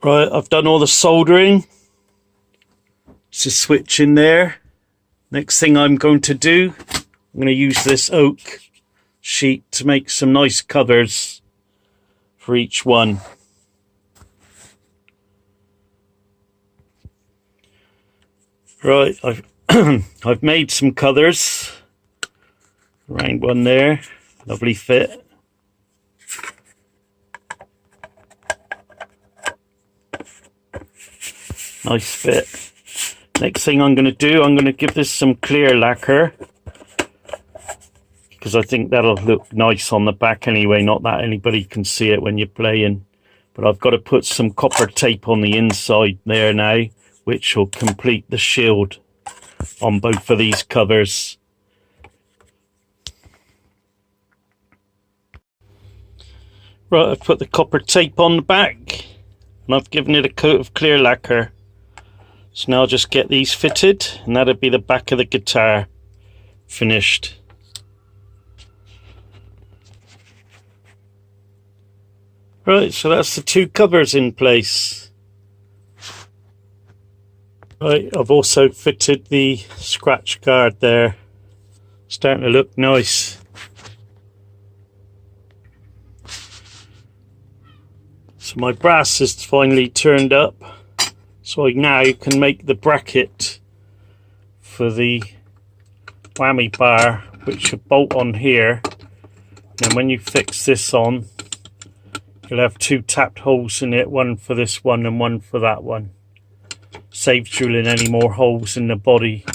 Right, I've done all the soldering. It's a switch in there. Next thing I'm going to do, I'm going to use this oak sheet to make some nice covers for each one. Right, I've made some covers. Round one there, lovely fit. Nice fit. Next thing I'm going to do, I'm going to give this some clear lacquer, because I think that'll look nice on the back anyway, not that anybody can see it when you're playing. But I've got to put some copper tape on the inside there now, which will complete the shield on both of these covers. Right, I've put the copper tape on the back and I've given it a coat of clear lacquer. So now I'll just get these fitted and that'll be the back of the guitar finished. Right, so that's the two covers in place. Right, I've also fitted the scratch guard there. Starting to look nice. So my brass is finally turned up. So I now can make the bracket for the whammy bar, which will bolt on here. And when you fix this on, you'll have two tapped holes in it, one for this one and one for that one. Saves drilling any more holes in the body.